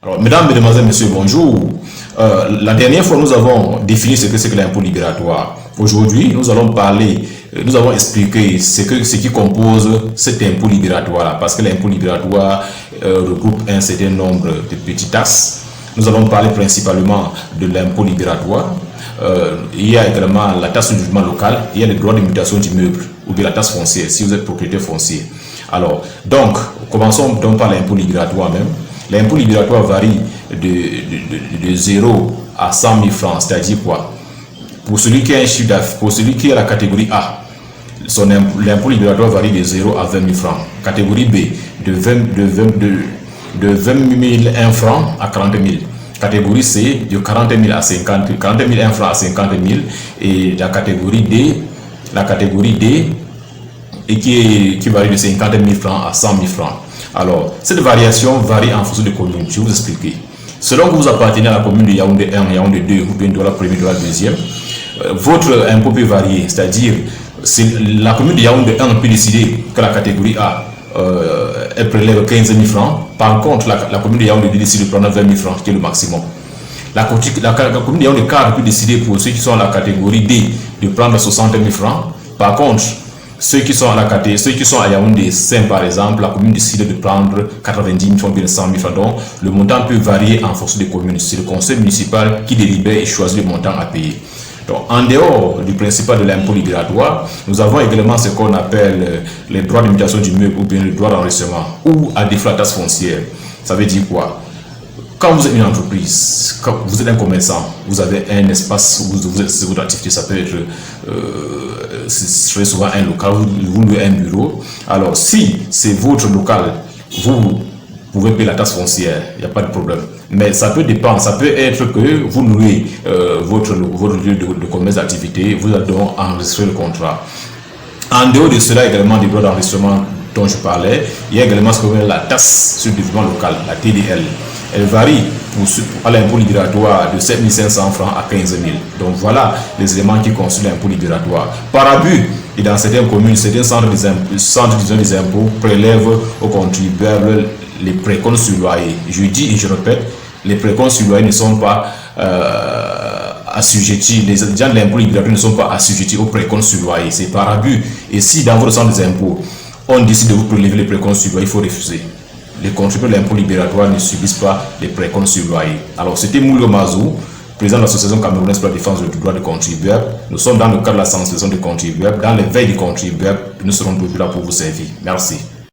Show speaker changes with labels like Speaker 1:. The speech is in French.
Speaker 1: Alors, mesdames, mesdemoiselles, messieurs, bonjour. La dernière fois, nous avons défini ce que c'est que l'impôt libératoire. Aujourd'hui, nous allons parler, nous avons expliqué ce qui compose cet impôt libératoire, parce que l'impôt libératoire regroupe un certain nombre de petites taxes. Nous allons parler principalement de l'impôt libératoire. Il y a également la taxe du jugement local, il y a le droit de mutation d'immeuble ou de la taxe foncière si vous êtes propriétaire foncier. Alors, donc, commençons donc par l'impôt libératoire même. L'impôt libératoire varie de 0 à 100 000 francs, c'est-à-dire quoi? Pour celui qui a un chiffre d'affaires, pour celui qui est la catégorie A, l'impôt libératoire varie de 0 à 20 000 francs. Catégorie B, de 20 001 francs à 40 000. Catégorie C, de 40 000 à 50 000 francs à 50 000. Et la catégorie D, et qui varie de 50 000 francs à 100 000 francs. Alors, cette variation varie en fonction des communes. Je vais vous expliquer. Selon que vous appartenez à la commune de Yaoundé 1, Yaoundé 2, ou bien de la première, de la deuxième, votre impôt peut varier. C'est-à-dire, la commune de Yaoundé 1 peut décider que la catégorie A, elle prélève 15 000 francs. Par contre, la commune de Yaoundé 2 décide de prendre 20 000 francs, qui est le maximum. La commune de Yaoundé 4 peut décider pour ceux qui sont à la catégorie D de prendre 60 000 francs. Par contre, ceux qui sont à Yaoundé 5 par exemple, la commune décide de prendre 90 000 francs, bien 100 000 francs. Donc, le montant peut varier en fonction des communes. C'est le conseil municipal qui délibère et choisit le montant à payer. Donc, en dehors du principal de l'impôt libératoire, nous avons également ce qu'on appelle les droits de mutation d'immeuble ou bien le droit d'enregistrement ou à défaut la taxe foncière. Ça veut dire quoi? Quand vous êtes une entreprise, quand vous êtes un commerçant, vous avez un espace où votre activité, ça peut être très souvent un local, vous louez un bureau. Alors, si c'est votre local, vous pouvez payer la taxe foncière, il n'y a pas de problème. Mais ça peut dépendre, ça peut être que vous louez votre lieu de commerce d'activité, vous allez donc enregistrer le contrat. En dehors de cela, également des droits d'enregistrement dont je parlais, il y a également ce qu'on appelle la taxe sur le développement local, la TDL. Elle varie à l'impôt libératoire de 7 500 francs à 15 000. Donc voilà les éléments qui constituent l'impôt libératoire. Par abus, et dans certaines communes, certains centres des impôts prélèvent aux contribuables les précomptes sur loyer. Je dis et je répète, les précomptes sur loyer ne sont pas assujettis, les agents de l'impôt libératoire ne sont pas assujettis aux précomptes sur loyer. C'est par abus. Et si dans votre centre des impôts, on décide de vous prélever les précomptes sur loyer, il faut refuser. Les contribuables de l'impôt libératoire ne subissent pas les précomptes sur loyer. Alors, c'était Moulio Mazou, président de l'association camerounaise pour la défense du droit des contribuables. Nous sommes dans le cadre de la sensibilisation des contribuables. Dans les veilles des contribuables, nous serons toujours là pour vous servir. Merci.